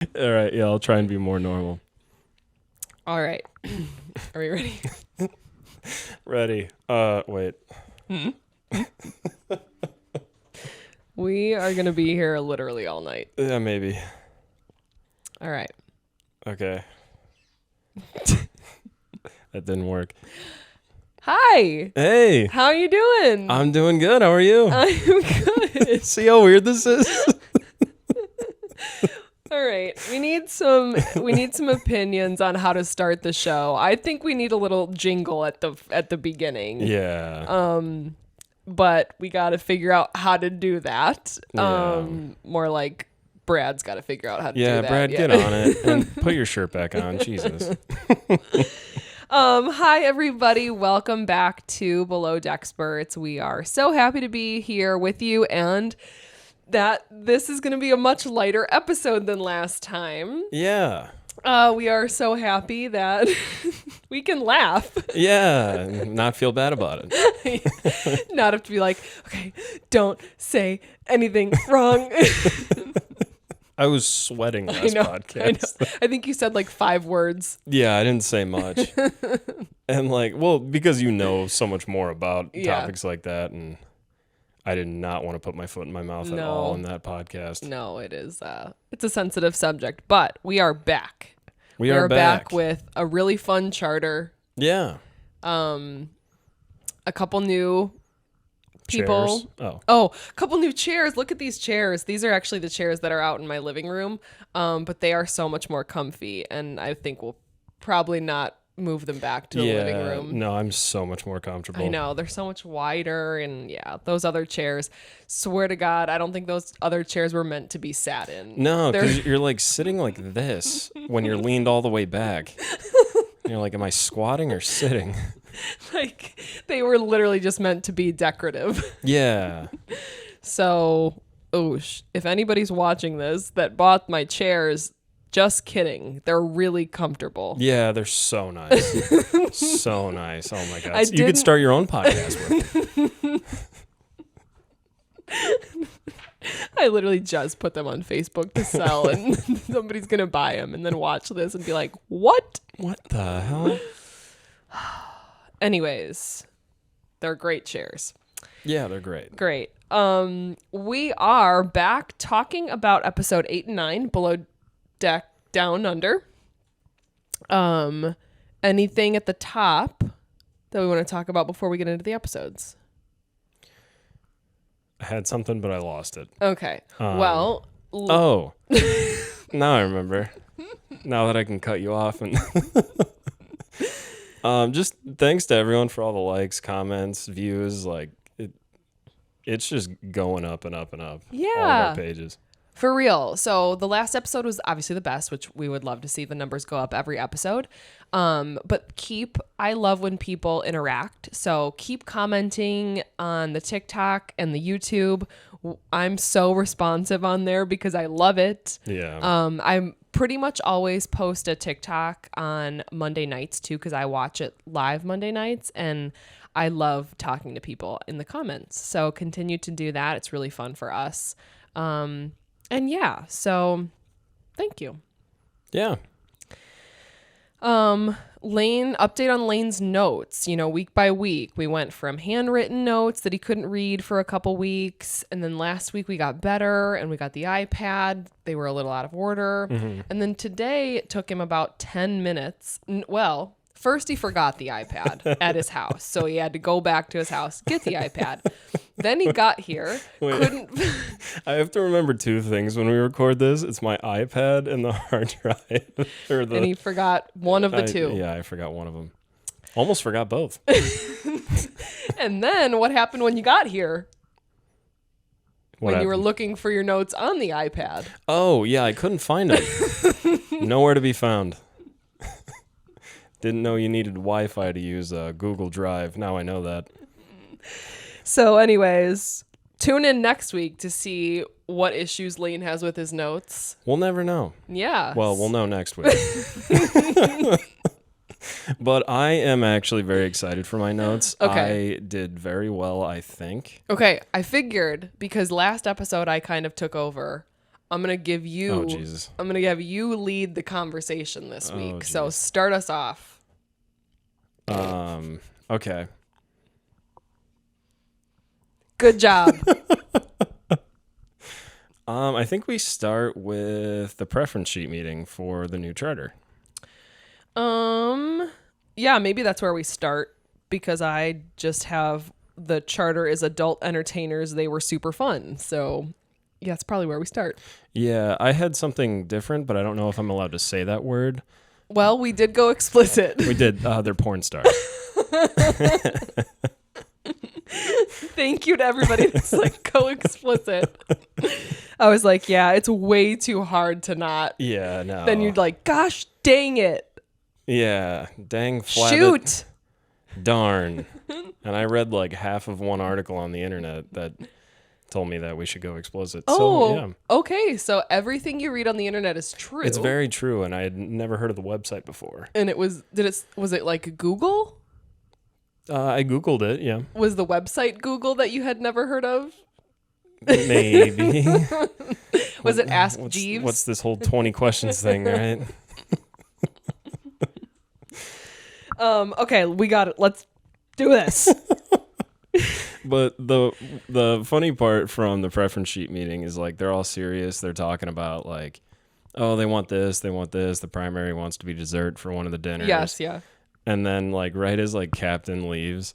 All right, yeah, I'll try and be more normal. All right. Are we ready? Ready. Wait. We are going to be here literally all night. Yeah, maybe. All right. Okay. That didn't work. Hi. Hey, How you doing? I'm doing good. How are you? I'm good. See how weird this is? All right. We need some opinions on how to start the show. I think we need a little jingle at the beginning. Yeah. But we got to figure out how to do that. Yeah. More like Brad's got to figure out how to do Yeah, that. Brad, get on it and put your shirt back on. Jesus. Hi everybody. Welcome back to Below Dexperts. We are so happy to be here with you, and that this is going to be a much lighter episode than last time. Yeah. We are so happy that we can laugh. Yeah, and not feel bad about it. Not have to be like, okay, don't say anything wrong. I was sweating last podcast. I know. I think you said like 5 words. Yeah, I didn't say much. And because you know so much more about topics like that, and I did not want to put my foot in my mouth at all in that podcast. No, it is. It's a sensitive subject, but we are back. We are back with a really fun charter. Yeah. A couple new people. Chairs. Oh, a couple new chairs. Look at these chairs. These are actually the chairs that are out in my living room. But they are so much more comfy, and I think we'll probably not move them back to the living room. No, I'm so much more comfortable. I know, they're so much wider, and those other chairs, swear to God, I don't think those other chairs were meant to be sat in. No, because you're like sitting like this when you're leaned all the way back. And you're like, am I squatting or sitting? Like, they were literally just meant to be decorative. Yeah. So, if anybody's watching this that bought my chairs, just kidding. They're really comfortable. Yeah, they're so nice. So nice. Oh my God. You could start your own podcast with. I literally just put them on Facebook to sell, and somebody's going to buy them and then watch this and be like, what? What the hell? Anyways, they're great chairs. Yeah, they're great. Great. We are back talking about episode 8 and 9, Below Deck Down Under. Anything at the top that we want to talk about before we get into the episodes? I had something, but I lost it. Okay. Now I remember. Now that I can cut you off and just thanks to everyone for all the likes, comments, views. Like it's just going up and up and up. Yeah. All of our pages. For real. So the last episode was obviously the best, which we would love to see the numbers go up every episode. But I love when people interact. So keep commenting on the TikTok and the YouTube. I'm so responsive on there because I love it. Yeah. I'm pretty much always post a TikTok on Monday nights too, because I watch it live Monday nights, and I love talking to people in the comments. So continue to do that. It's really fun for us. So thank you. Yeah. Update on Lane's notes. Week by week, we went from handwritten notes that he couldn't read for a couple weeks. And then last week we got better and we got the iPad. They were a little out of order. Mm-hmm. And then today it took him about 10 minutes. First he forgot the iPad at his house. So he had to go back to his house, get the iPad. Then he got here, couldn't... I have to remember 2 things when we record this. It's my iPad and the hard drive. And he forgot one of the 2. Yeah, I forgot one of them. Almost forgot both. And then what happened when you got here? You were looking for your notes on the iPad. Oh, yeah, I couldn't find them. Nowhere to be found. Didn't know you needed Wi-Fi to use Google Drive. Now I know that. So anyways, tune in next week to see what issues Lane has with his notes. We'll never know. Yeah. Well, we'll know next week. But I am actually very excited for my notes. Okay. I did very well, I think. Okay, I figured because last episode I kind of took over. I'm going to give you Oh, Jesus. I'm going to have you lead the conversation this week. Geez. So start us off. Okay. Good job. I think we start with the preference sheet meeting for the new charter. Yeah, maybe that's where we start, because I just have the charter is adult entertainers. They were super fun. So yeah, it's probably where we start. Yeah, I had something different, but I don't know if I'm allowed to say that word. Well, we did go explicit. We did. They're porn stars. Thank you to everybody that's like, go explicit. I was like, yeah, it's way too hard to not. Yeah, no. Then you'd like, gosh dang it. Yeah, dang flabbit. Shoot. Darn. And I read like half of one article on the internet that told me that we should go explicit. Oh, so, yeah. Okay. So everything you read on the internet is true. It's very true, and I had never heard of the website before. And was it like Google? I Googled it, yeah. Was the website Google that you had never heard of? Maybe. Was it Ask Jeeves? What's this whole 20 questions thing, right? Okay, we got it. Let's do this. But the funny part from the preference sheet meeting is like they're all serious. They're talking about like, oh, they want this. The primary wants to be dessert for one of the dinners. Yes, yeah. And then like right as like Captain leaves,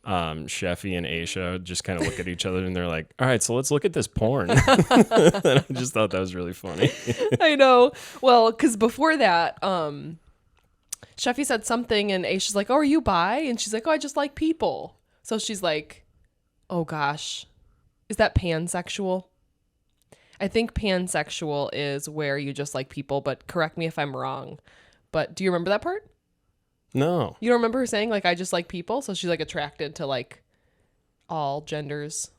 Sheffy and Aisha just kind of look at each other and they're like, all right, so let's look at this porn. And I just thought that was really funny. I know. Well, because before that, Sheffy said something and Aisha's like, oh, are you bi? And she's like, oh, I just like people. So she's like, oh gosh, is that pansexual? I think pansexual is where you just like people, but correct me if I'm wrong. But do you remember that part? No. You don't remember her saying like, I just like people? So she's like attracted to like all genders.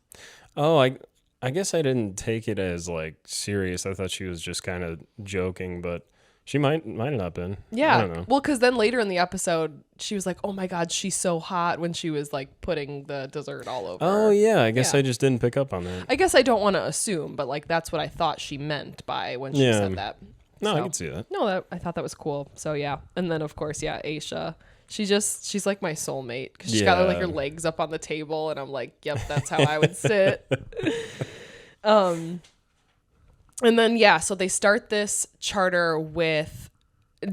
Oh, I guess I didn't take it as like serious. I thought she was just kind of joking, but she might have not been. Yeah. I don't know. Well, because then later in the episode, she was like, oh my God, she's so hot when she was like putting the dessert all over. Oh, yeah. I guess Yeah. I just didn't pick up on that. I guess I don't want to assume, but like that's what I thought she meant by when she said that. No, So, I can see that. No, I thought that was cool. So yeah. And then of course, yeah, Aisha. She's like my soulmate because she's got like her legs up on the table, and I'm like, yep, that's how I would sit. And then yeah, so they start this charter with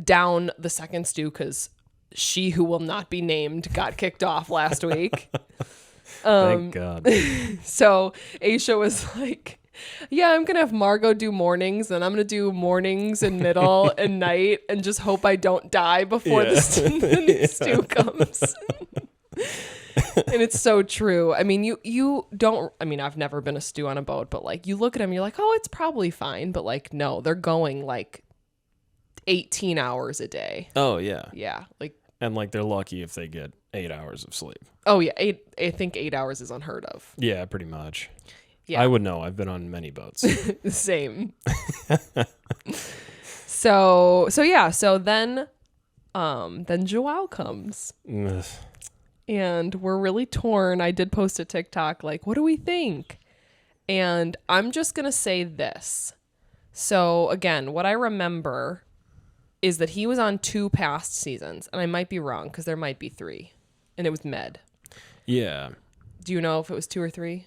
down the second stew because she who will not be named got kicked off last week. Thank God. So Aisha was like, yeah, I'm going to have Margot do mornings, and I'm going to do mornings and middle and night and just hope I don't die before the stew comes. And it's so true. I mean, you don't, I mean, I've never been a stew on a boat, but like you look at them, you're like, oh, it's probably fine. But like, no, they're going like 18 hours a day. Oh, yeah. Yeah. Like, And like they're lucky if they get 8 hours of sleep. oh yeah. I think 8 hours is unheard of. Yeah, pretty much. Yeah. I would know. I've been on many boats. Same. So yeah. So then Joao comes. Ugh. And we're really torn. I did post a TikTok like, what do we think? And I'm just going to say this. So again, what I remember is that he was on 2 past seasons. And I might be wrong because there might be 3. And it was Med. Yeah. Do you know if it was 2 or 3?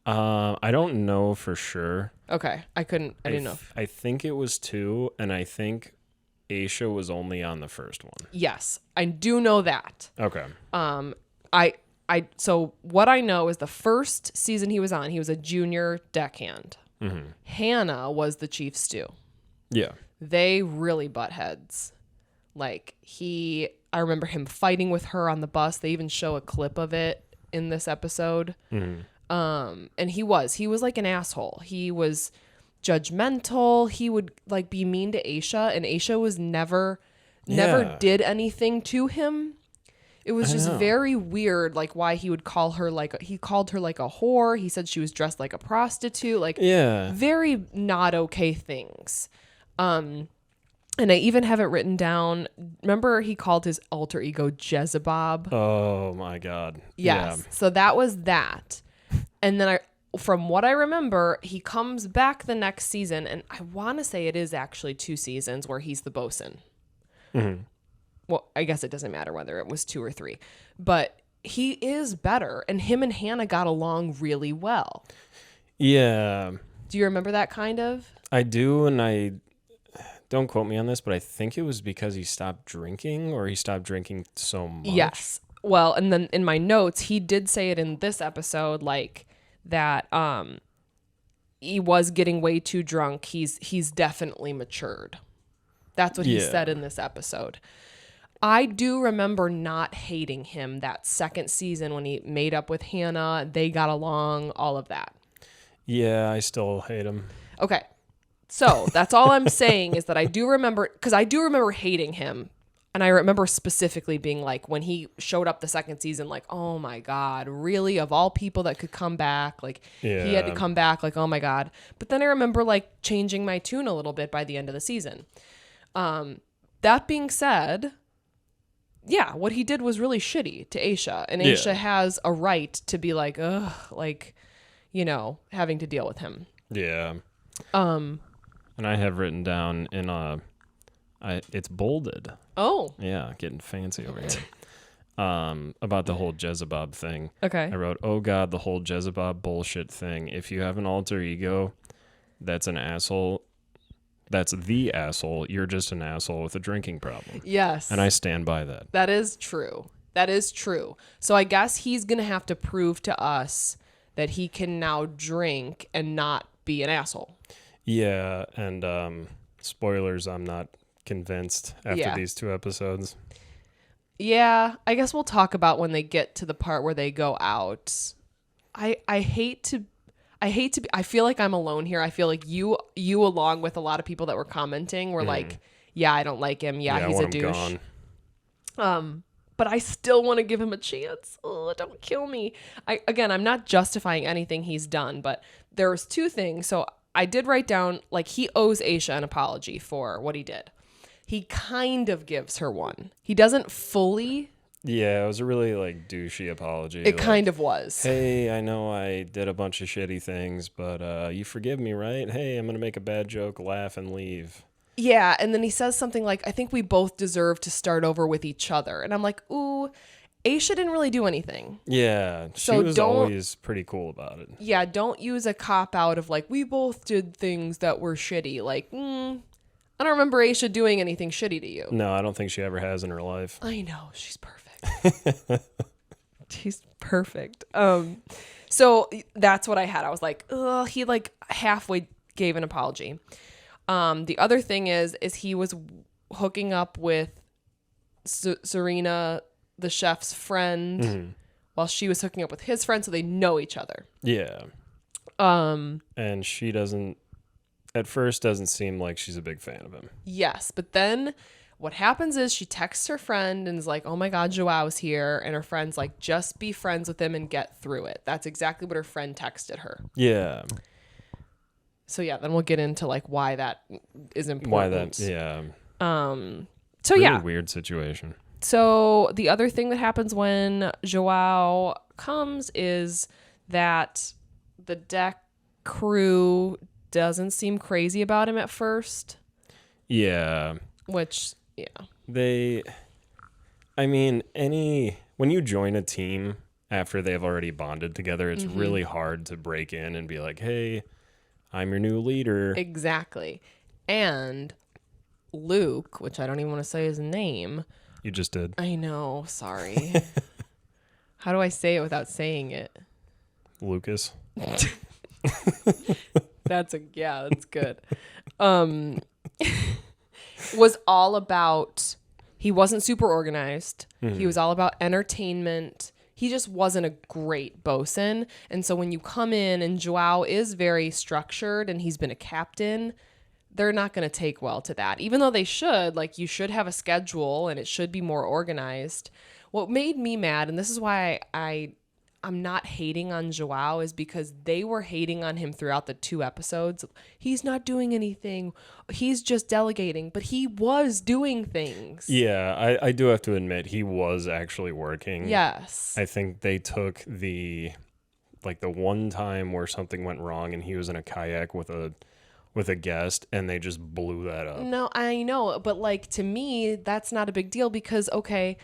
I don't know for sure. Okay. I didn't know. I think it was 2, and I think Aisha was only on the first one. Yes. I do know that. Okay. So what I know is the first season he was on, he was a junior deckhand. Mm-hmm. Hannah was the chief stew. Yeah. They really butt heads. Like I remember him fighting with her on the bus. They even show a clip of it in this episode. Mm-hmm. And he was like an asshole. He was judgmental. He would like be mean to Aisha, and Aisha was never did anything to him. It was just very weird, like why he would call her he called her like a whore. He said she was dressed like a prostitute, like very not okay things. And I even have it written down. Remember he called his alter ego Jezebab? Oh my God. Yes. Yeah. So that was that. And then from what I remember, he comes back the next season, and I want to say it is actually 2 seasons where he's the bosun. Mm-hmm. Well, I guess it doesn't matter whether it was 2 or 3, but he is better, and him and Hannah got along really well. Yeah. Do you remember that kind of? I do, and I don't quote me on this, but I think it was because he stopped drinking or he stopped drinking so much. Yes. Well, and then in my notes, he did say it in this episode, like that he was getting way too drunk. He's definitely matured. That's what he said in this episode. I do remember not hating him that second season when he made up with Hannah. They got along, all of that. Yeah, I still hate him. Okay. So that's all I'm saying is that I do remember, because I do remember hating him. And I remember specifically being like, when he showed up the second season, like, oh my God, really? Of all people that could come back, like he had to come back, like, oh my God. But then I remember like changing my tune a little bit by the end of the season. That being said, yeah, what he did was really shitty to Aisha. And Aisha has a right to be like, ugh, like, you know, having to deal with him. Yeah. And I have written down in it's bolded. Oh. Yeah, getting fancy over here. About the whole Jezebub thing. Okay. I wrote, oh God, the whole Jezebub bullshit thing. If you have an alter ego, that's an asshole. That's the asshole. You're just an asshole with a drinking problem. Yes. And I stand by that. That is true. That is true. So I guess he's going to have to prove to us that he can now drink and not be an asshole. Yeah, and spoilers, I'm not convinced after these 2 episodes. Yeah, I guess we'll talk about when they get to the part where they go out. I hate to be, I feel like I'm alone here. I feel like you along with a lot of people that were commenting were like, yeah, I don't like him. Yeah, he's a douche. But I still want to give him a chance. Oh, don't kill me. I'm not justifying anything he's done, but there was 2 things. So I did write down, like, he owes Aisha an apology for what he did. He kind of gives her one. He doesn't fully. Yeah, it was a really, like, douchey apology. It kind of was. Hey, I know I did a bunch of shitty things, but you forgive me, right? Hey, I'm going to make a bad joke, laugh, and leave. Yeah, and then he says something like, I think we both deserve to start over with each other. And I'm like, ooh, Aisha didn't really do anything. Yeah, she was always pretty cool about it. Yeah, don't use a cop-out of like, we both did things that were shitty. Like, I don't remember Aisha doing anything shitty to you. No, I don't think she ever has in her life. I know, she's perfect. She's perfect. So that's what I had. I was like, ugh, he like halfway gave an apology. The other thing is he was hooking up with Serena, the chef's friend, while she was hooking up with his friend, so they know each other. Yeah. And she at first doesn't seem like she's a big fan of him. Yes, but then what happens is she texts her friend and is like, oh my God, Joao's here. And her friend's like, just be friends with him and get through it. That's exactly what her friend texted her. Yeah. So yeah, then we'll get into like why that is important. Why that, yeah. So really yeah. Weird situation. So the other thing that happens when Joao comes is that the deck crew doesn't seem crazy about him at first. Yeah. Which, yeah. When you join a team after they've already bonded together, it's really hard to break in and be like, hey, I'm your new leader. Exactly. And Luke, which I don't even want to say his name. You just did. I know. Sorry. How do I say it without saying it? Lucas. That's good. Was all about, he wasn't super organized. He was all about entertainment. He just wasn't a great bosun. And so when you come in and Joao is very structured and he's been a captain, they're not going to take well to that. Even though they should, like, you should have a schedule and it should be more organized. What made me mad, and this is why I'm not hating on Joao, is because they were hating on him throughout the 2 episodes. He's not doing anything. He's just delegating, but he was doing things. Yeah, I do have to admit he was actually working. Yes. I think they took the like the one time where something went wrong and he was in a kayak with a guest and they just blew that up. No, I know, but like to me, that's not a big deal because okay,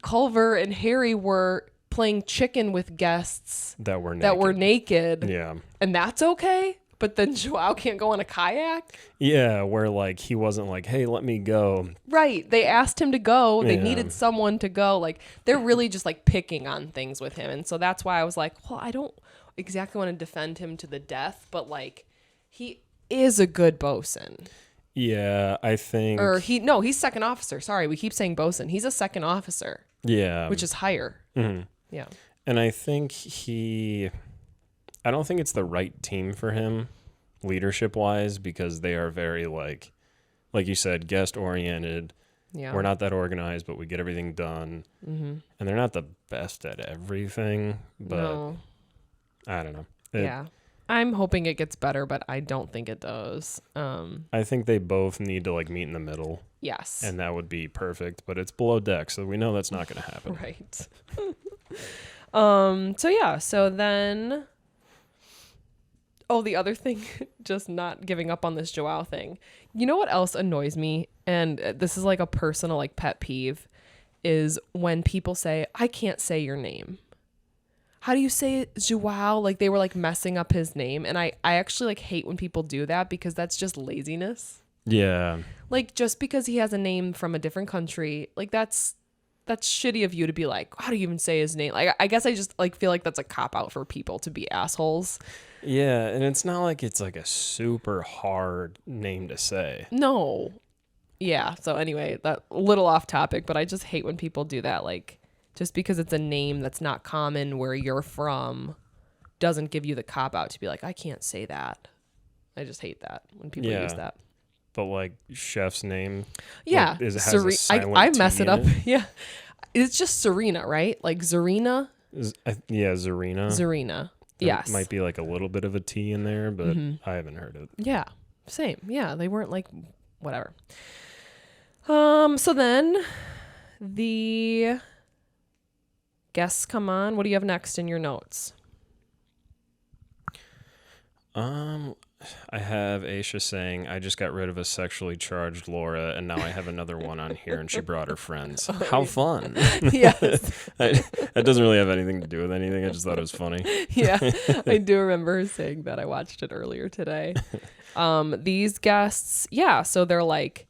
Culver and Harry were playing chicken with guests That were naked. Yeah. And that's okay? But then Joao can't go on a kayak? Yeah, where like he wasn't like, "Hey, let me go." Right. They asked him to go. They Yeah. needed someone to go. Like they're really just like picking on things with him. And so that's why I was like, well, I don't exactly want to defend him to the death, but like he is a good bosun. Yeah, I think He's second officer. Sorry, we keep saying bosun. He's a second officer. Yeah. Which is higher. Mm-hmm. Yeah. And I think I don't think it's the right team for him leadership wise because they are very like you said, guest oriented. Yeah. We're not that organized, but we get everything done. Mm-hmm. And they're not the best at everything, but No. I don't know. Yeah. I'm hoping it gets better, but I don't think it does. I think they both need to like meet in the middle. Yes. And that would be perfect, but it's below deck, so we know that's not going to happen. Right. So then the other thing, just not giving up on this Joao thing. You know what else annoys me? And this is like a personal like pet peeve is when people say, I can't say your name. How do you say it, Joao? Like they were like messing up his name. And I actually like hate when people do that because that's just laziness. Yeah. Like just because he has a name from a different country, like that's shitty of you to be like, how do you even say his name? Like I guess I just like feel like that's a cop out for people to be assholes. Yeah, and it's not like it's like a super hard name to say. No. Yeah. So anyway, that a little off topic, but I just hate when people do that. Like just because it's a name that's not common where you're from doesn't give you the cop out to be like, I can't say that. I just hate that when people use that. But like chef's name. Yeah. Like, has a silent I mess T it in up. Yeah. It's just Serena, right? Like Zarina. Yeah, Zarina. Zarina. There Yes. might be like a little bit of a T in there, but I haven't heard it. Yeah. Same. Yeah. They weren't like whatever. So then the guests come on. What do you have next in your notes? I have Aisha saying, I just got rid of a sexually charged Laura, and now I have another one on here, and she brought her friends. How fun. Yes. That doesn't really have anything to do with anything. I just thought it was funny. Yeah. I do remember her saying that. I watched it earlier today. These guests, yeah, so they're like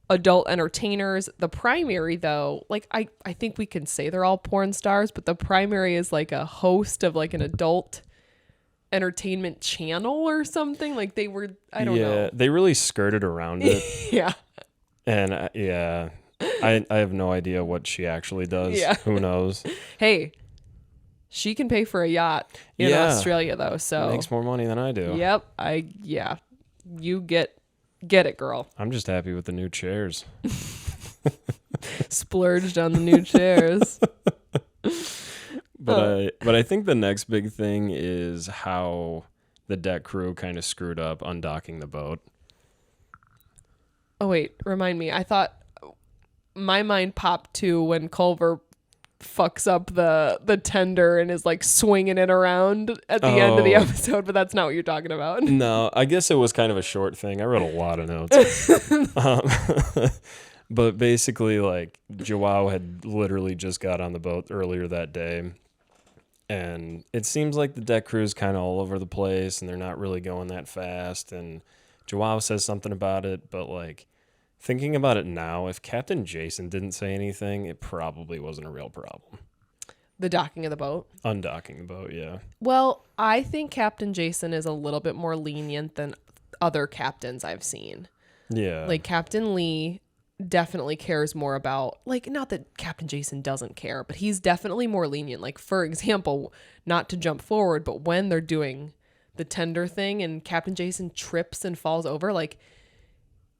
adult entertainers. The primary, though, like I think we can say they're all porn stars, but the primary is like a host of like an adult entertainment channel or something. Like they were, I don't know. Yeah, they really skirted around it. Yeah. And I have no idea what she actually does. Yeah. Who knows? Hey, she can pay for a yacht in Australia though, so makes more money than I do. Yep. You get it, girl. I'm just happy with the new chairs. Splurged on the new chairs. But I think the next big thing is how the deck crew kind of screwed up undocking the boat. Oh wait, remind me. I thought my mind popped to when Culver fucks up the tender and is like swinging it around at the end of the episode, but that's not what you're talking about. No, I guess it was kind of a short thing. I wrote a lot of notes. But basically, like, Joao had literally just got on the boat earlier that day. And it seems like the deck crew's kind of all over the place and they're not really going that fast. And Joao says something about it, but like thinking about it now, if Captain Jason didn't say anything, it probably wasn't a real problem. The docking of the boat? Undocking the boat, yeah. Well, I think Captain Jason is a little bit more lenient than other captains I've seen. Yeah. Like Captain Lee definitely cares more about, like, not that Captain Jason doesn't care, but he's definitely more lenient. Like, for example, not to jump forward, but when they're doing the tender thing and Captain Jason trips and falls over, like,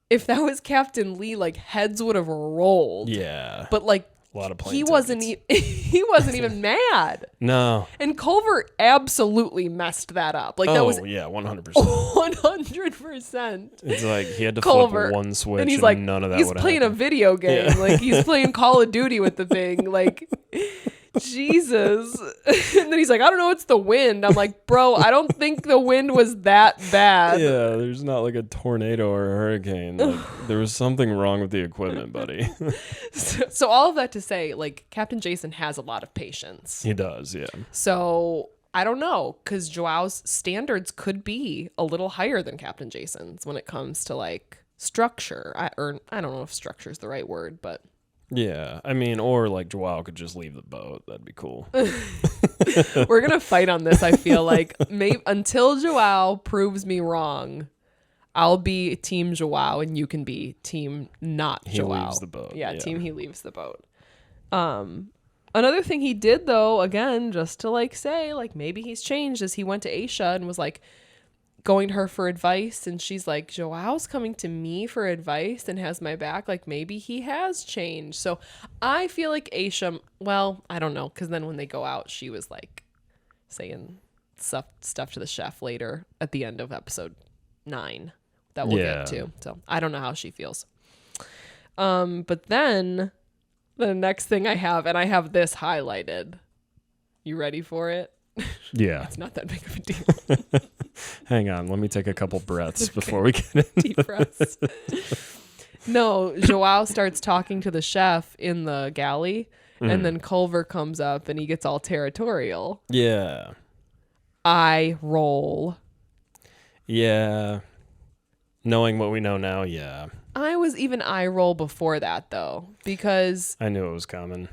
if that was Captain Lee, like, heads would have rolled. Yeah. But like, a lot of plane he tickets. he wasn't even mad. No. And Culver absolutely messed that up. Like that was 100%. 100%. It's like he had to Culver, flip one switch and he's like, none of that he's would have playing happened. a video game. Yeah. Like he's playing Call of Duty with the thing. Like Jesus. And then he's like, I don't know, it's the wind. I'm like, bro, I don't think the wind was that bad. Yeah, there's not like a tornado or a hurricane. Like, there was something wrong with the equipment, buddy. So all of that to say, like, Captain Jason has a lot of patience. He does, yeah. So I don't know, because Joao's standards could be a little higher than Captain Jason's when it comes to like structure. I don't know if structure is the right word, but Yeah, I mean, or like Joao could just leave the boat. That'd be cool. we're gonna fight on this. I feel like maybe until Joao proves me wrong, I'll be team Joao and you can be team not He Joao. leaves the boat. Yeah, team he leaves the boat. Another thing he did though, again, just to like say like maybe he's changed, is he went to Aisha and was like going to her for advice, and she's like, Joao's coming to me for advice and has my back, like maybe he has changed. So I feel like Aisha, well, I don't know, because then when they go out she was like saying stuff to the chef later at the end of episode 9 that we'll get to. So I don't know how she feels. But then the next thing I have this highlighted. You ready for it? Yeah. It's not that big of a deal. Hang on, let me take a couple breaths before we get into Deep breaths. No, Joao starts talking to the chef in the galley, and then Culver comes up and he gets all territorial. Yeah. I roll. Yeah. Knowing what we know now, yeah. I was even eye roll before that though, because I knew it was coming.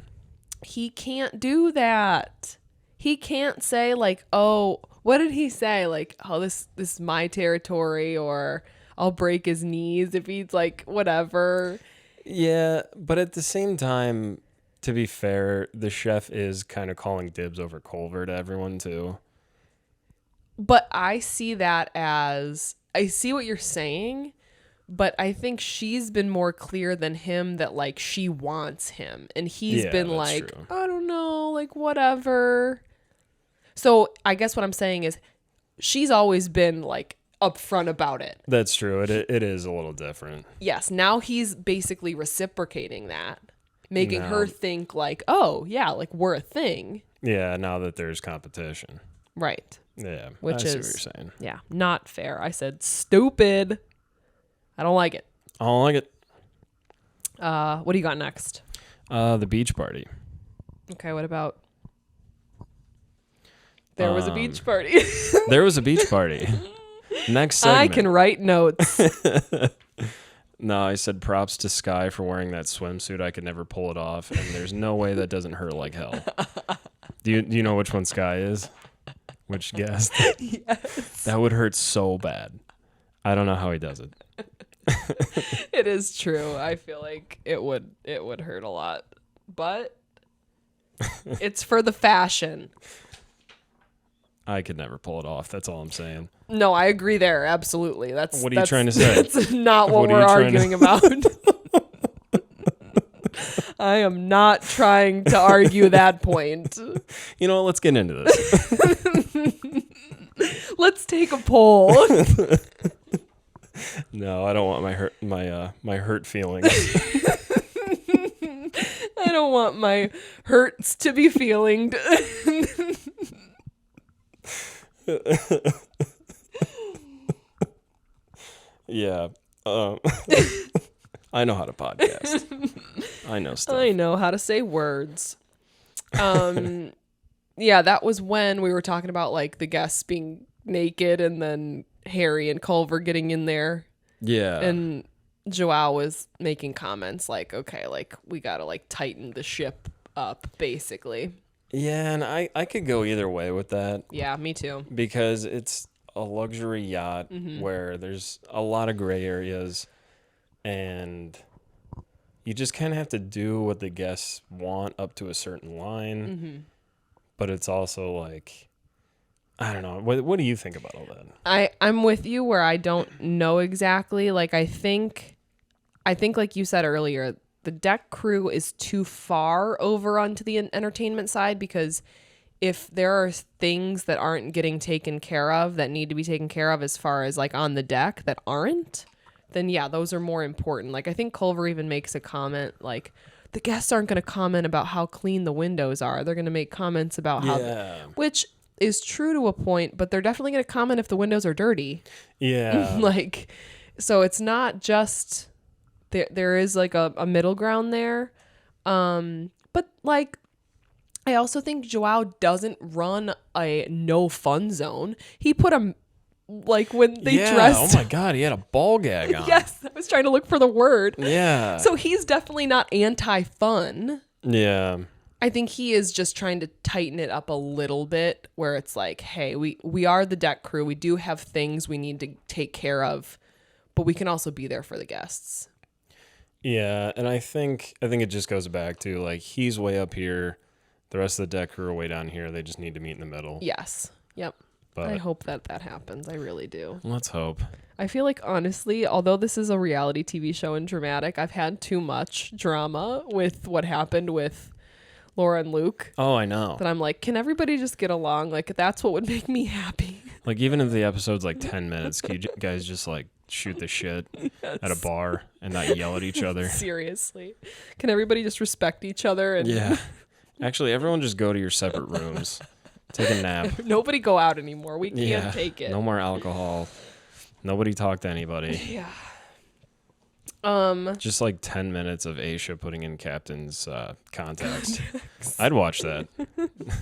he can't do that. He can't say like, oh, what did he say? Like, oh, this is my territory, or I'll break his knees if he's like, whatever. Yeah, but at the same time, to be fair, the chef is kind of calling dibs over Culver to everyone too. But I see that as, I see what you're saying, but I think she's been more clear than him that like she wants him. And he's been like, true. I don't know, like whatever. So I guess what I'm saying is she's always been like upfront about it. That's true. It is a little different. Yes. Now he's basically reciprocating that, making No. her think like, oh yeah, like we're a thing. Yeah, now that there's competition. Right. Yeah, Which I see is, what you're saying. yeah, not fair. I said stupid. I don't like it. I don't like it. What do you got next? The beach party. Okay, what about? There was a beach party. There was a beach party. Next segment. I can write notes. No, I said props to Sky for wearing that swimsuit. I could never pull it off, and there's no way that doesn't hurt like hell. Do you know which one Sky is? Which guest? Yes. That would hurt so bad. I don't know how he does it. It is true. I feel like it would hurt a lot. But it's for the fashion. I could never pull it off. That's all I'm saying. No, I agree there. Absolutely. That's What are you trying to say? That's not what What are we're you trying arguing about. I am not trying to argue that point. You know what? Let's get into this. Let's take a poll. No, I don't want my hurt feelings. I don't want my hurts to be feelinged. Yeah. I know how to podcast. I know stuff. I know how to say words. Yeah, that was when we were talking about like the guests being naked and then Harry and Culver getting in there. Yeah. And Joao was making comments like, okay, like we gotta like tighten the ship up, basically. Yeah, and I could go either way with that. Yeah, me too. Because it's a luxury yacht where there's a lot of gray areas, and you just kind of have to do what the guests want up to a certain line. But it's also like, I don't know. What do you think about all that? I'm with you where I don't know exactly. Like I think like you said earlier, the deck crew is too far over onto the entertainment side, because if there are things that aren't getting taken care of that need to be taken care of as far as like on the deck that aren't, then yeah, those are more important. Like I think Culver even makes a comment like the guests aren't going to comment about how clean the windows are. They're going to make comments about how, which is true to a point, but they're definitely going to comment if the windows are dirty. Yeah. Like, so it's not just, there is like a middle ground there. But like, I also think Joao doesn't run a no fun zone. He put a, like when they dressed. Oh my God, he had a ball gag on. Yes, I was trying to look for the word. Yeah. So he's definitely not anti-fun. Yeah. I think he is just trying to tighten it up a little bit where it's like, hey, we are the deck crew. We do have things we need to take care of, but we can also be there for the guests. Yeah, and I think it just goes back to like he's way up here, the rest of the deck crew are way down here. They just need to meet in the middle. Yes. Yep. But I hope that happens. I really do. Let's hope. I feel like, honestly, although this is a reality TV show and dramatic, I've had too much drama with what happened with Laura and Luke. Oh, I know. That I'm like, can everybody just get along? Like, that's what would make me happy. Like, even if the episode's like 10 minutes, can you guys just like shoot the shit at a bar and not yell at each other? Seriously. Can everybody just respect each other? And Yeah. Actually, everyone just go to your separate rooms. Take a nap. Nobody go out anymore. We can't take it. No more alcohol. Nobody talk to anybody. Yeah. Just like 10 minutes of Aisha putting in Captain's contacts. I'd watch that.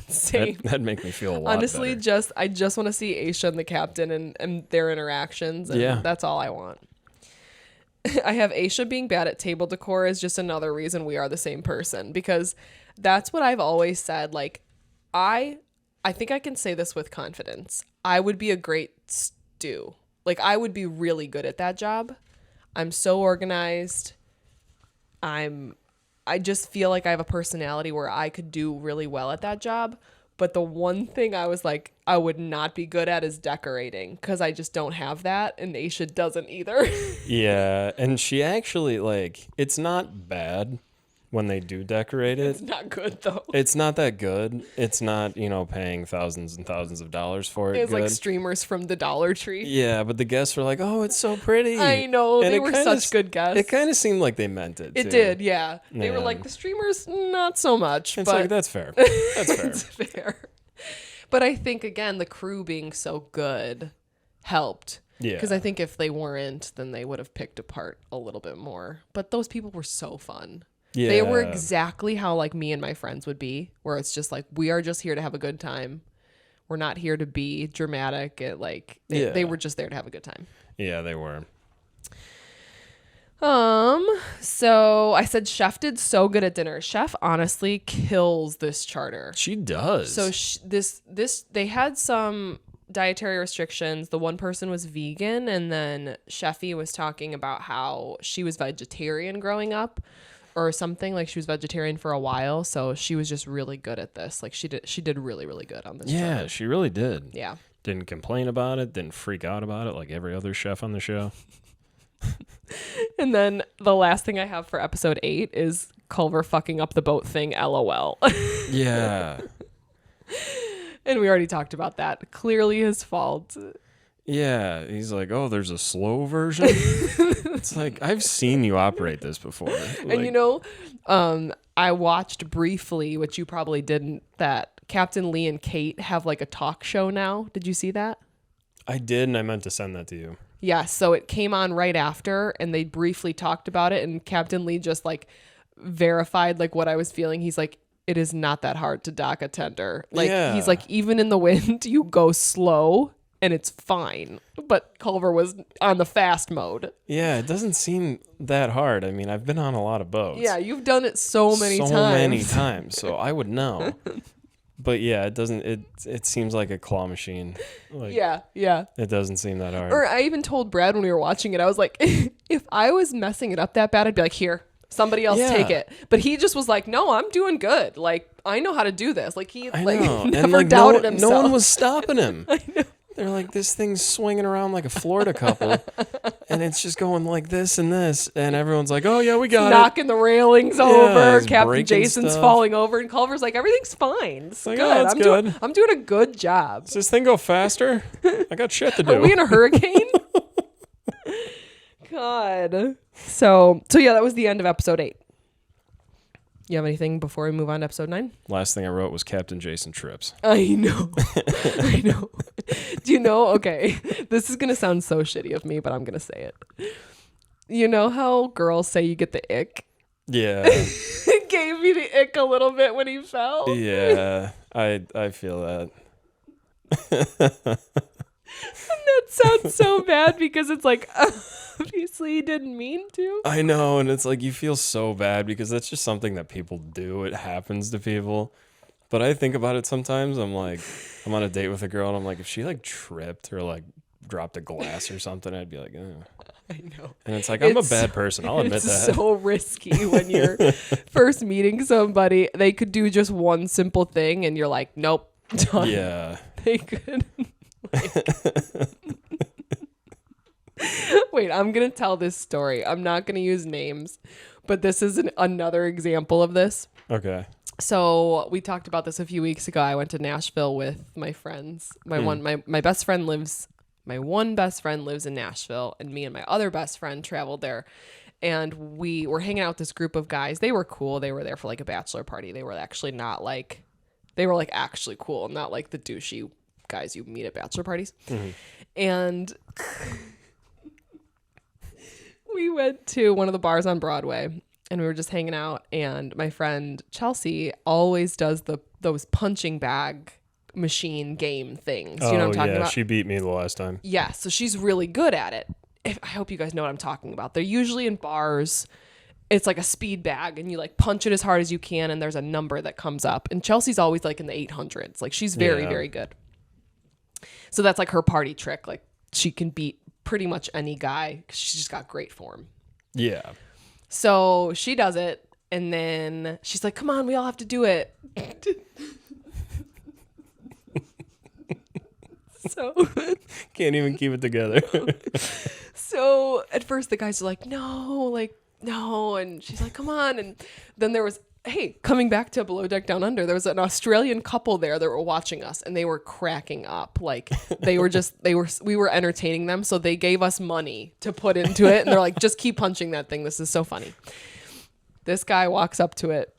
Same. That'd make me feel a lot Honestly, better. I just want to see Aisha and the captain and their interactions. And that's all I want. I have Aisha being bad at table decor is just another reason we are the same person, because that's what I've always said. Like, I think I can say this with confidence. I would be a great stew. Like, I would be really good at that job. I'm so organized. I just feel like I have a personality where I could do really well at that job. But the one thing I was like, I would not be good at is decorating, because I just don't have that. And Aisha doesn't either. Yeah. And she actually, like, it's not bad when they do decorate it. It's not good, though. It's not that good. It's not, paying thousands and thousands of dollars for it. It's like streamers from the Dollar Tree. Yeah, but the guests were like, "Oh, it's so pretty." I know. And they were such good guests. It kind of seemed like they meant it, It too. did, yeah. They were like, the streamers, not so much. It's but like, that's fair. That's fair. It's fair. But I think, again, the crew being so good helped. Yeah. Because I think if they weren't, then they would have picked apart a little bit more. But those people were so fun. Yeah. They were exactly how like me and my friends would be, where it's just like, we are just here to have a good time. We're not here to be dramatic. They were just there to have a good time. Yeah, they were. So I said Chef did so good at dinner. Chef honestly kills this charter. She does. So they had some dietary restrictions. The one person was vegan, and then Chefy was talking about how she was vegetarian growing up or something. Like, she was vegetarian for a while, so she was just really good at this. Like, she did really, really good on this. Yeah, charter. she really did. Yeah. Didn't complain about it, didn't freak out about it like every other chef on the show. And then the last thing I have for episode 8 is Culver fucking up the boat thing, LOL. Yeah. And we already talked about that. Clearly his fault. Yeah, he's like, "Oh, there's a slow version." It's like, I've seen you operate this before. And I watched briefly, which you probably didn't, that Captain Lee and Kate have like a talk show now. Did you see that? I did, and I meant to send that to you. Yeah, so it came on right after, and they briefly talked about it, and Captain Lee just like verified like what I was feeling. He's like, it is not that hard to dock a tender. Like, he's like, even in the wind, you go slow and it's fine. But Culver was on the fast mode. Yeah, it doesn't seem that hard. I mean, I've been on a lot of boats. Yeah, you've done it so many times. So I would know. But yeah, it doesn't. It seems like a claw machine. Like, yeah. It doesn't seem that hard. Or I even told Brad when we were watching it, I was like, if I was messing it up that bad, I'd be like, here, somebody else take it. But he just was like, no, I'm doing good. Like, I know how to do this. Like, he never doubted himself. No one was stopping him. I know. They're like, this thing's swinging around like a Florida couple, and it's just going like this and this, and everyone's like, "Oh yeah, we got knocking the railings over." He's Captain Jason's stuff. falling over, and Culver's like, "Everything's fine. It's like, good. oh, it's good. I'm doing a good job." Does this thing go faster? I got shit to do. Are we in a hurricane? God. So yeah, that was the end of episode 8. You have anything before we move on to episode 9? Last thing I wrote was Captain Jason trips. I know. I know. Do you know? Okay. This is going to sound so shitty of me, but I'm going to say it. You know how girls say you get the ick? Yeah. It gave me the ick a little bit when he fell. Yeah. I feel that. And that sounds so bad because it's like, obviously he didn't mean to. I know, and it's like you feel so bad because that's just something that people do. It happens to people. But I think about it sometimes. I'm like, I'm on a date with a girl, and I'm like, if she like tripped or like dropped a glass or something, I'd be like, oh. I know. And it's like, I'm a bad person. I'll admit that. It's so risky when you're first meeting somebody. They could do just one simple thing, and you're like, nope, done. Yeah. They could. Wait, I'm going to tell this story. I'm not going to use names, but this is another example of this. Okay. So we talked about this a few weeks ago. I went to Nashville with my friends. My one best friend lives in Nashville, and me and my other best friend traveled there. And we were hanging out with this group of guys. They were cool. They were there for like a bachelor party. They were actually not like, they were like actually cool, not like the douchey guys you meet at bachelor parties. Mm-hmm. And we went to one of the bars on Broadway, and we were just hanging out, and my friend Chelsea always does those punching bag machine game things. You know what I'm talking about? She beat me the last time. Yeah, so she's really good at it. I hope you guys know what I'm talking about. They're usually in bars. It's like a speed bag, and you like punch it as hard as you can, and there's a number that comes up. And Chelsea's always like in the 800s. Like she's very, very good. So that's like her party trick. Like she can beat pretty much any guy because she's just got great form. Yeah. So she does it, and then she's like, come on, we all have to do it. So can't even keep it together. So at first the guys are like, no, and she's like, come on. And then there was, coming back to Below Deck Down Under, there was an Australian couple there that were watching us, and they were cracking up. Like we were entertaining them. So they gave us money to put into it. And they're like, just keep punching that thing. This is so funny. This guy walks up to it,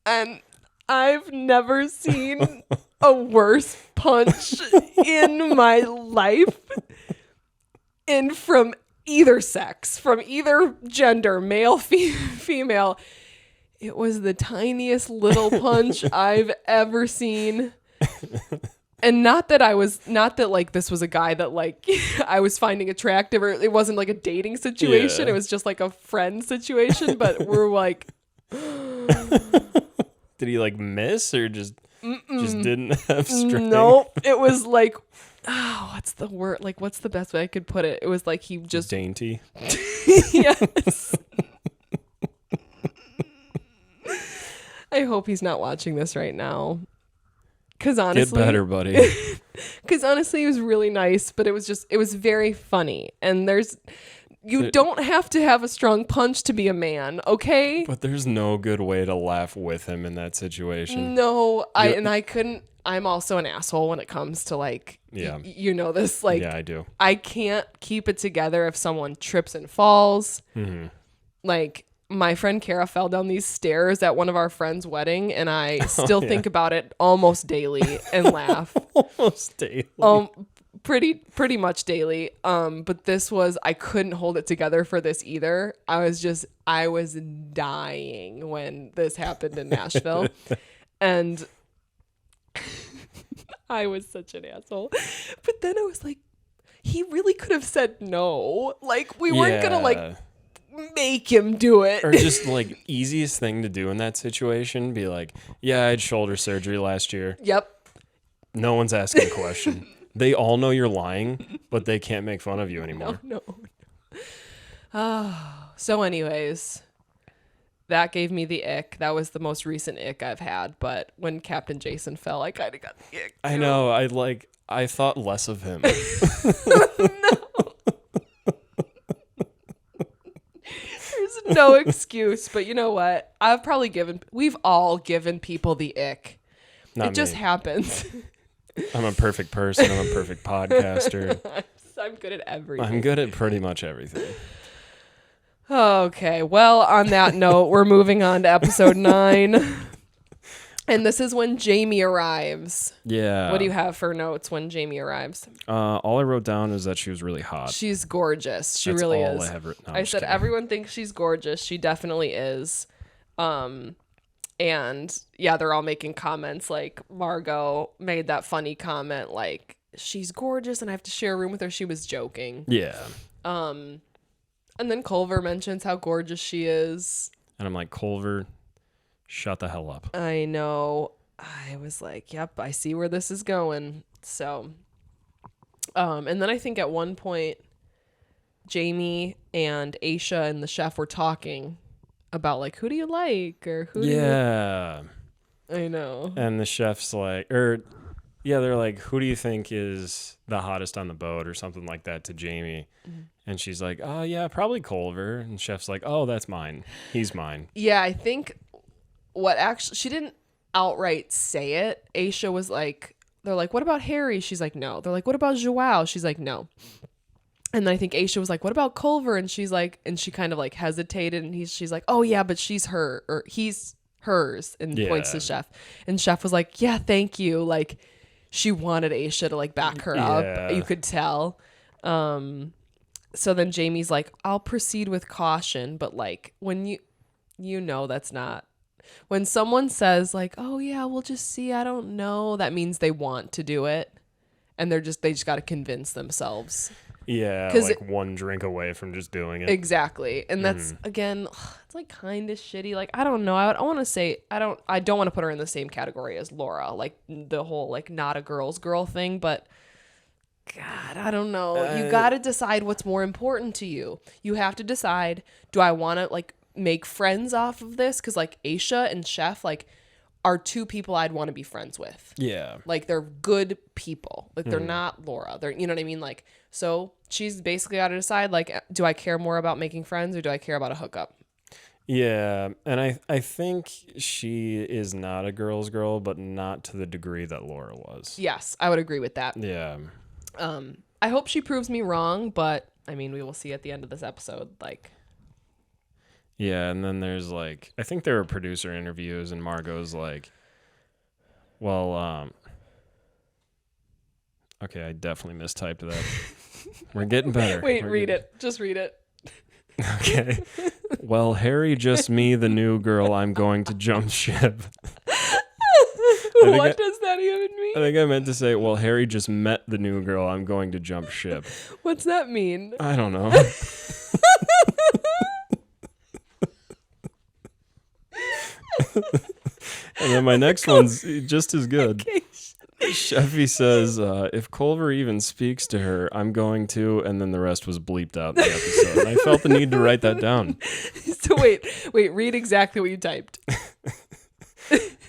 and I've never seen a worse punch in my life. And from either sex, from either gender, male, female, it was the tiniest little punch I've ever seen. And not that like this was a guy that like I was finding attractive, or it wasn't like a dating situation. Yeah. It was just like a friend situation. But we're like, did he like miss or just didn't have strength? Nope. It was like, what's the word? Like, what's the best way I could put it? It was like he just dainty. Yes. I hope he's not watching this right now. Because honestly, get better, buddy. Because honestly, he was really nice, but it was very funny. And you don't have to have a strong punch to be a man, okay? But there's no good way to laugh with him in that situation. No, I couldn't. I'm also an asshole when it comes to like, you know this. Like, yeah, I do. I can't keep it together if someone trips and falls. Mm-hmm. Like, my friend Kara fell down these stairs at one of our friends' wedding, and I still think about it almost daily and laugh. Almost daily. Pretty much daily. But this was, I couldn't hold it together for this either. I was dying when this happened in Nashville. And I was such an asshole. But then I was like, he really could have said no. Like, we weren't going to like make him do it. Or just like easiest thing to do in that situation, be like, yeah, I had shoulder surgery last year. Yep. No one's asking a question. They all know you're lying, but they can't make fun of you anymore. No. So anyways, that gave me the ick. That was the most recent ick I've had. But when Captain Jason fell, I kind of got the ick too. I know. I thought less of him. No. There's no excuse. But you know what? We've all given people the ick. Not it just me. happens. I'm a perfect person. I'm a perfect podcaster. I'm good at everything. I'm good at pretty much everything. Oh, Okay, well, on that note, we're moving on to episode 9. And this is when Jaimee arrives. Yeah. What do you have for notes when Jaimee arrives? All I wrote down is that she was really hot. She's gorgeous. She That's really all is. I have written. No, I said everyone thinks she's gorgeous. She definitely is. And yeah, they're all making comments like Margot made that funny comment like she's gorgeous and I have to share a room with her. She was joking. Yeah. And then Culver mentions how gorgeous she is. And I'm like, Culver, shut the hell up. I know. I was like, yep, I see where this is going. So, and then I think at one point, Jaimee and Aisha and the chef were talking about like, who do you like? Or who Yeah. I know. And the chef's like, they're like, who do you think is the hottest on the boat or something like that to Jaimee? Mm-hmm. And she's like, oh, yeah, probably Culver. And chef's like, oh, that's mine. He's mine. Yeah, I think she didn't outright say it. Aisha was like, they're like, what about Harry? She's like, no. They're like, what about Joao? She's like, no. And then I think Aisha was like, what about Culver? And she's like, and she kind of like hesitated and she's like, oh yeah, but she's her or he's hers and points to Chef. And Chef was like, yeah, thank you. Like she wanted Aisha to like back her up. You could tell. So then Jaime's like, I'll proceed with caution. But like when you know, that's not, when someone says like, oh yeah, we'll just see, I don't know, that means they want to do it. And they just got to convince themselves. Yeah, like one drink away from just doing it. Exactly. And that's, again, it's like kind of shitty. Like, I don't know. I want to say, I don't want to put her in the same category as Laura. Like, the whole, like, not a girl's girl thing. But, God, I don't know. You got to decide what's more important to you. You have to decide, do I want to, like, make friends off of this? Because, like, Aisha and Chef, like, are two people I'd want to be friends with. Yeah. Like, they're good people. Like, they're not Laura. They're, you know what I mean? Like, so she's basically got to decide, like, do I care more about making friends or do I care about a hookup? Yeah. And I think she is not a girl's girl, but not to the degree that Laura was. Yes, I would agree with that. Yeah. I hope she proves me wrong, but, I mean, we will see at the end of this episode, like... Yeah, and then there's like, I think there were producer interviews, and Margot's like, well, okay, I definitely mistyped that. We're getting better. Wait, read it. Just read it. Okay. Well, Harry just me, the new girl, I'm going to jump ship. What does that even mean? I think I meant to say, well, Harry just met the new girl, I'm going to jump ship. What's that mean? I don't know. And then my next one's just as good. Okay. Sheffy says, if Culver even speaks to her, I'm going to, and then the rest was bleeped out in the episode. And I felt the need to write that down. So wait, read exactly what you typed.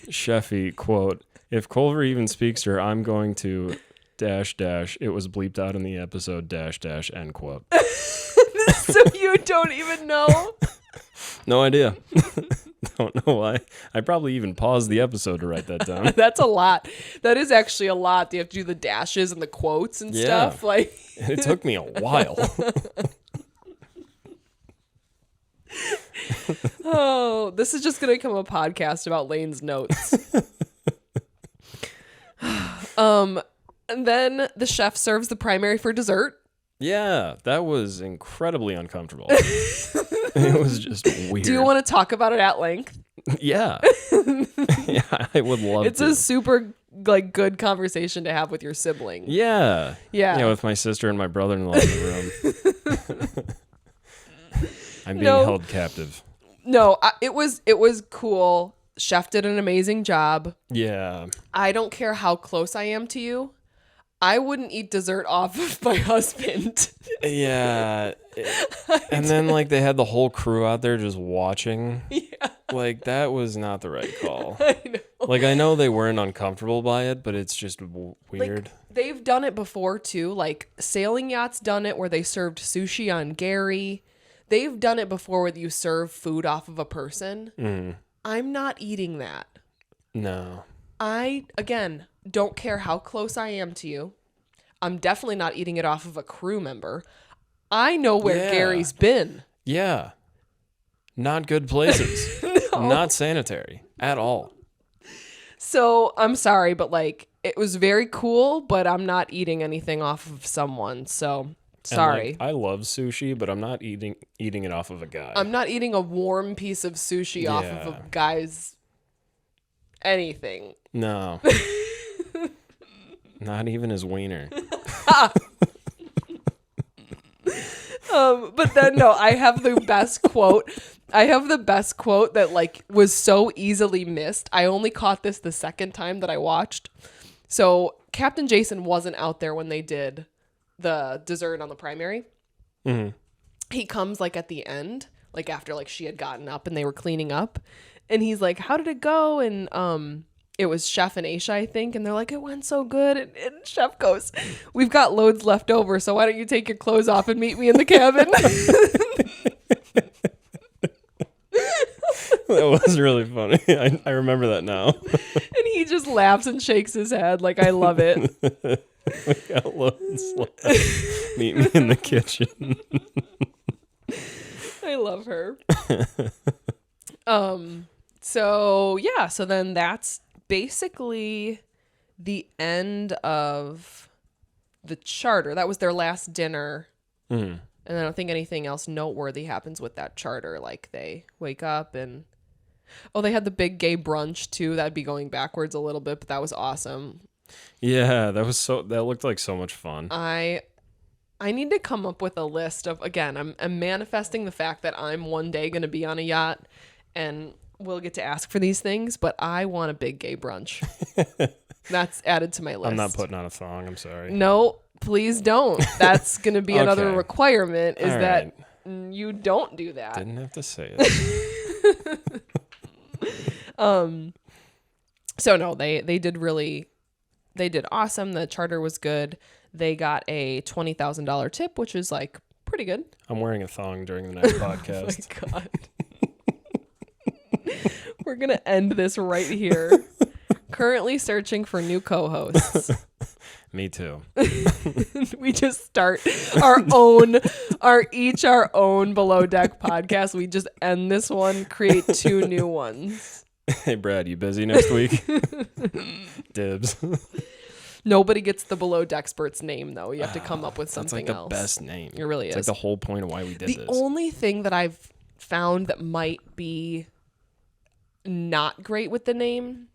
Sheffy, quote, if Culver even speaks to her, I'm going to ... It was bleeped out in the episode ... End quote. So you don't even know? No idea. Don't know why. I probably even paused the episode to write that down. That's a lot. That is actually a lot. You have to do the dashes and the quotes and stuff. Like it took me a while. Oh, this is just gonna become a podcast about Lane's notes. And then the chef serves the primary for dessert. Yeah, that was incredibly uncomfortable. It was just weird. Do you want to talk about it at length? Yeah. Yeah, I would love to. It's a super like good conversation to have with your sibling. Yeah. Yeah. Yeah, with my sister and my brother-in-law in the room. I'm being held captive. No, it was cool. Chef did an amazing job. Yeah. I don't care how close I am to you. I wouldn't eat dessert off of my husband. Yeah. And then, like, they had the whole crew out there just watching. Yeah. Like, that was not the right call. I know. Like, I know they weren't uncomfortable by it, but it's just weird. Like, they've done it before, too. Like, Sailing Yacht's done it where they served sushi on Gary. They've done it before where you serve food off of a person. Mm. I'm not eating that. No. Again, don't care how close I am to you. I'm definitely not eating it off of a crew member. I know where Gary's been. Yeah. Not good places. No. Not sanitary at all. So I'm sorry, but like it was very cool, but I'm not eating anything off of someone. So sorry. And, like, I love sushi, but I'm not eating it off of a guy. I'm not eating a warm piece of sushi off of a guy's anything. No. Not even his wiener. But then no, I have the best quote. I have the best quote that like was so easily missed. I only caught this the second time that I watched. So Captain Jason wasn't out there when they did the dessert on the primary. Mm-hmm. He comes like at the end, like after like she had gotten up and they were cleaning up, and he's like, "How did it go?" And it was Chef and Aisha, I think, and they're like, "It went so good." And Chef goes, "We've got loads left over, so why don't you take your clothes off and meet me in the cabin?" That was really funny. I remember that now. And he just laughs and shakes his head like, I love it. We got loads left. Meet me in the kitchen. I love her. So yeah, so then that's basically the end of the charter. That was their last dinner. Mm-hmm. And I don't think anything else noteworthy happens with that charter. Like they wake up and they had the big gay brunch too. That'd be going backwards a little bit, but that was awesome. Yeah, that looked like so much fun. I need to come up with a list of, again, I'm manifesting the fact that I'm one day going to be on a yacht and we'll get to ask for these things, but I want a big gay brunch. That's added to my list. I'm not putting on a thong, I'm sorry. No, please don't. That's going to be another requirement is all that right. you don't do that. Didn't have to say it. So no, they did awesome. The charter was good. They got a $20,000 tip, which is like pretty good. I'm wearing a thong during the next podcast. Oh my God. We're going to end this right here. Currently searching for new co-hosts. Me too. We just start our own Below Deck podcast. We just end this one, create two new ones. Hey, Brad, you busy next week? Dibs. Nobody gets the Below Dexperts name, though. You have to come up with something That's like else. the best name. It really is. is. It's like the whole point of why we did this. The only thing that I've found that might be not great with the name,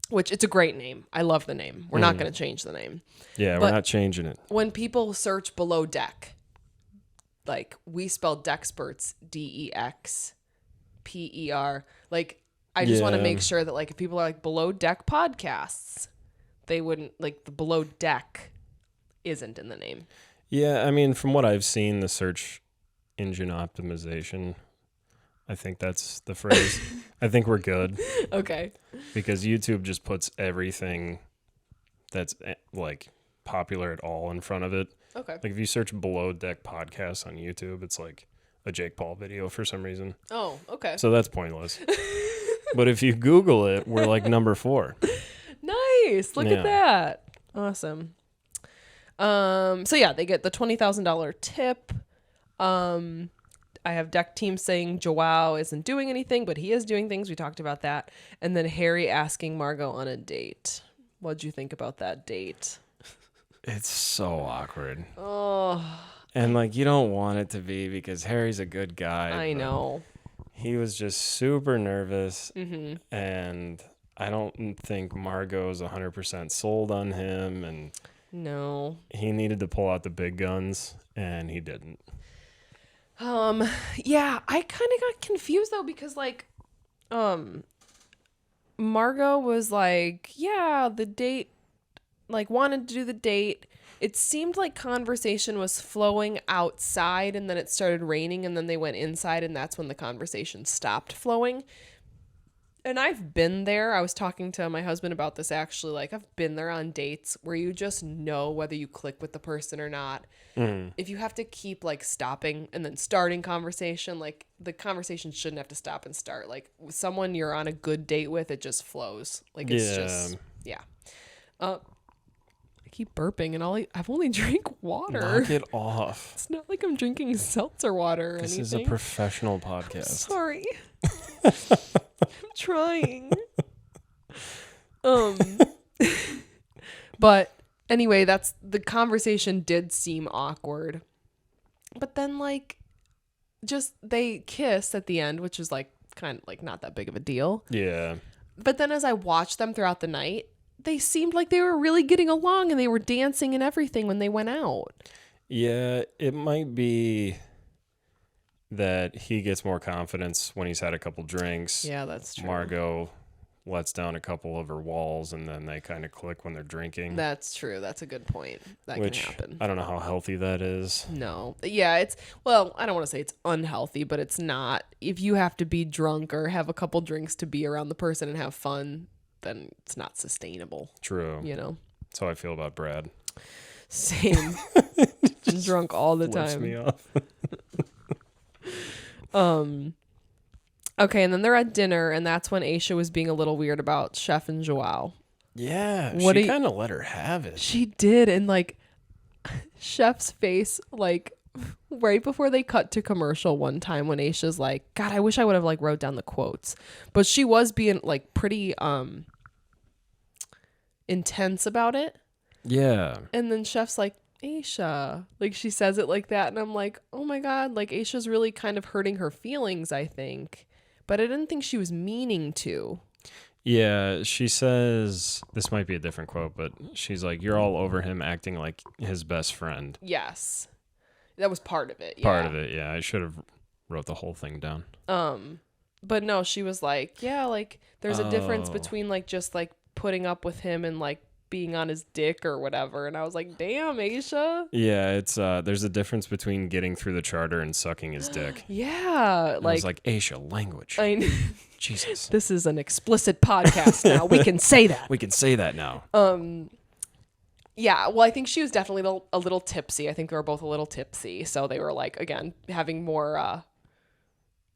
which it's a great name. I love the name. We're not going to change the name. Yeah, But we're not changing it. when people search Below Deck, like we spell Dexperts, Dexper. Like I just want to make sure that like if people are like Below Deck podcasts, they wouldn't like the Below Deck isn't in the name. Yeah, I mean, from what I've seen, the search engine optimization, I think that's the phrase. I think we're good. Okay. Because YouTube just puts everything that's like popular at all in front of it. Okay. Like if you search Below Deck podcasts on YouTube, it's like a Jake Paul video for some reason. Oh, okay. So that's pointless. But if you Google it, we're like number 4. Nice. Look at that. Awesome. So yeah, they get the $20,000 tip. I have deck team saying Joao isn't doing anything, but he is doing things. We talked about that. And then Harry asking Margot on a date. What'd you think about that date? It's so awkward. Oh, And like you don't want it to be because Harry's a good guy. I know. He was just super nervous. Mm-hmm. And I don't think Margot's 100% sold on him. And No. he needed to pull out the big guns, and he didn't. Yeah, I kind of got confused though because like, Margot was like, yeah, the date, like wanted to do the date. It seemed like conversation was flowing outside and then it started raining and then they went inside and that's when the conversation stopped flowing. And I've been there. I was talking to my husband about this actually. Like I've been there on dates where you just know whether you click with the person or not. If you have to keep like stopping and then starting conversation, like the conversation shouldn't have to stop and start. Like with someone you're on a good date with, it just flows. Like it's just, yeah. I keep burping and I've only drank water. Knock it off. It's not like I'm drinking seltzer water or This anything. is a professional podcast. Sorry. I'm trying. But anyway, the conversation did seem awkward. But then like just they kiss at the end, which is like kind of like not that big of a deal. Yeah. But then as I watched them throughout the night, they seemed like they were really getting along and they were dancing and everything when they went out. Yeah, it might be that he gets more confidence when he's had a couple drinks. Yeah, that's true. Margot lets down a couple of her walls, and then they kind of click when they're drinking. That's true. That's a good point. That can happen. I don't know how healthy that is. No. Yeah, well, I don't want to say it's unhealthy, but it's not. If you have to be drunk or have a couple drinks to be around the person and have fun, then it's not sustainable. True. You know? That's how I feel about Brad. Same. Drunk all the Flips time. me off. Okay, and then they're at dinner, and that's when Aisha was being a little weird about Chef and Joao. Yeah, she kind of let her have it. She did, and like Chef's face, like right before they cut to commercial one time when Aisha's like, God, I wish I would have like wrote down the quotes. But she was being like pretty intense about it. Yeah. And then Chef's like, Aisha, like she says it like that, and I'm like, oh my God, like Aisha's really kind of hurting her feelings, I think. But I didn't think she was meaning to. Yeah, she says, this might be a different quote, but she's like, you're all over him acting like his best friend. Yes. That was part of it. Yeah. Part of it, yeah. I should have wrote the whole thing down. But no, she was like, yeah, like there's a difference between like just like putting up with him and like being on his dick or whatever. And I was like, damn, Aisha. Yeah, it's there's a difference between getting through the charter and sucking his dick. Yeah. I was like, Aisha, language. Jesus. This is an explicit podcast now. We can say that. We can say that now. Yeah, well, I think she was definitely a little tipsy. I think they were both a little tipsy. So they were like, again, having more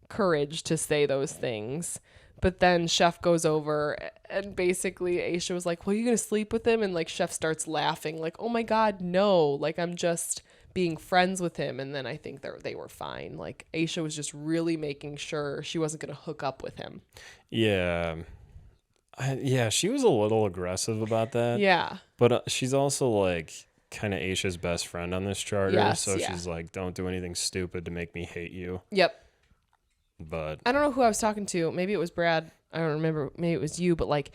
courage to say those things. But then Chef goes over and basically Aisha was like, well, you going to sleep with him? And like Chef starts laughing like, oh my God, no. Like I'm just being friends with him. And then I think they were fine. Like Aisha was just really making sure she wasn't going to hook up with him. Yeah. Yeah, she was a little aggressive about that. Yeah. But she's also like kind of Aisha's best friend on this charter. Yes, so yeah. she's like, don't do anything stupid to make me hate you. Yep. But I don't know who I was talking to. Maybe it was Brad. I don't remember. Maybe it was you. But like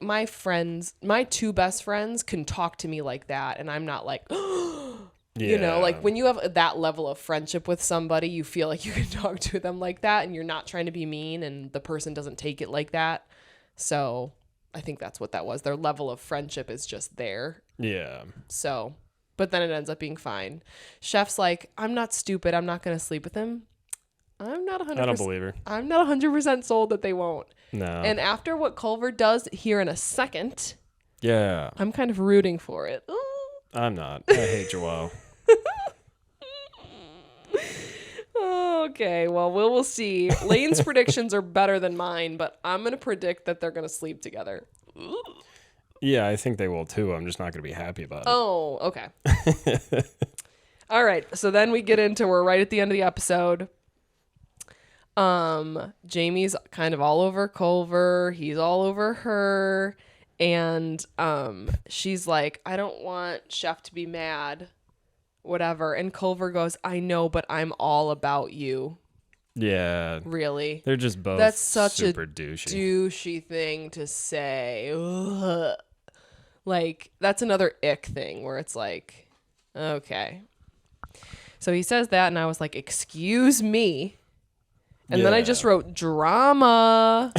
my friends, my two best friends can talk to me like that. And I'm not like, you know, like when you have that level of friendship with somebody, you feel like you can talk to them like that and you're not trying to be mean and the person doesn't take it like that. So I think that's what that was. Their level of friendship is just there. yeah. So, but then it ends up being fine. Chef's like, I'm not stupid. I'm not going to sleep with him. I'm not 100%. I don't believe her. I'm not 100% sold that they won't. No. And after what Culver does here in a second, Yeah. I'm kind of rooting for it. I'm not. I hate Joao. Okay, well, we'll see. Lane's predictions are better than mine, but I'm going to predict that they're going to sleep together. Yeah, I think they will too. I'm just not going to be happy about it. Oh, okay. All right, so then we get into, we're right at the end of the episode. Jaimee's kind of all over Culver. He's all over her. And she's like, I don't want Chef to be mad. Whatever. And Culver goes, I know, but I'm all about you. Yeah. Really? They're just both That's such super a douchey thing to say. Ugh. Like, that's another ick thing where it's like, okay. So he says that, and I was like, excuse me. And then I just wrote drama.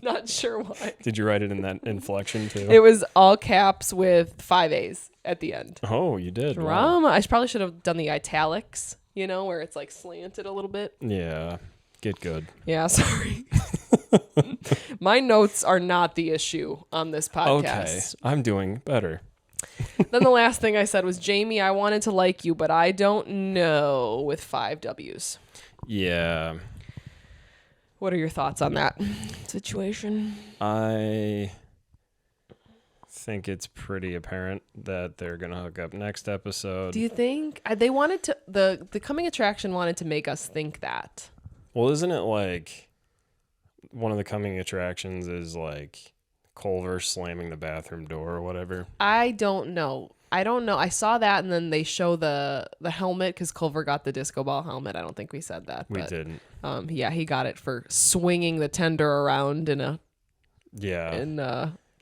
Not sure why. Did you write it in that inflection too? It was all caps with 5 A's at the end. Oh, you did. Drama. Wow. I probably should have done the italics, you know, where it's like slanted a little bit. Yeah. Get good. Yeah, sorry. My notes are not the issue on this podcast. Okay. I'm doing better. Then the last thing I said was, Jaimee, I wanted to like you, but I don't know, with 5 W's. Yeah. What are your thoughts on that situation? I think it's pretty apparent that they're gonna hook up next episode. Do you think they wanted to? The coming attraction wanted to make us think that. Well, isn't it like one of the coming attractions is like Culver slamming the bathroom door or whatever? I don't know. I saw that, and then they show the helmet because Culver got the disco ball helmet. I don't think we said that. We didn't. Yeah, he got it for swinging the tender around in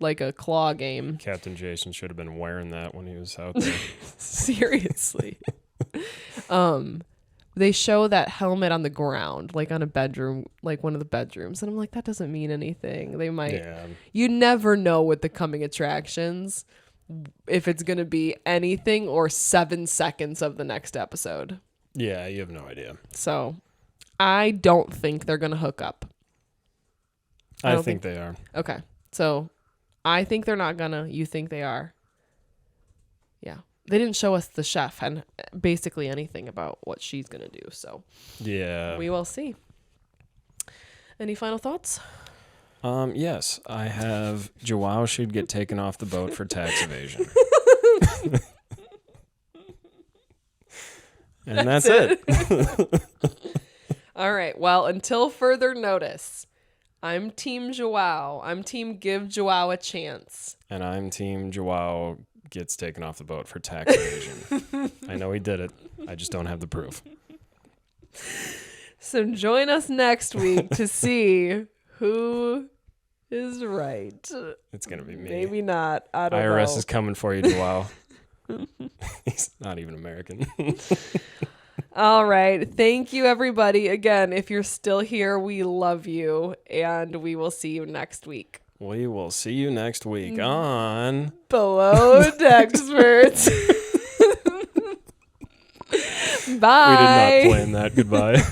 like a claw game. Captain Jason should have been wearing that when he was out there. Seriously. They show that helmet on the ground, like on a bedroom, like one of the bedrooms, and I'm like, that doesn't mean anything. They might. Yeah. You never know with the coming attractions if it's going to be anything or 7 seconds of the next episode. Yeah, you have no idea. So I don't think they're going to hook up. I think they are. Okay. So I think they're not going to. You think they are. Yeah. They didn't show us the chef and basically anything about what she's going to do. So yeah, we will see. Any final thoughts? Yes, I have Joao should get taken off the boat for tax evasion. And that's it. All right. Well, until further notice, I'm Team Joao. I'm Team Give Joao a Chance. And I'm Team Joao gets taken off the boat for tax evasion. I know he did it. I just don't have the proof. So join us next week to see who is right. It's going to be me. Maybe not. I don't know. IRS is coming for you, Joao. He's not even American. All right. Thank you, everybody. Again, if you're still here, we love you, and we will see you next week. We will see you next week on Below Dexperts. Bye. We did not plan that. Goodbye.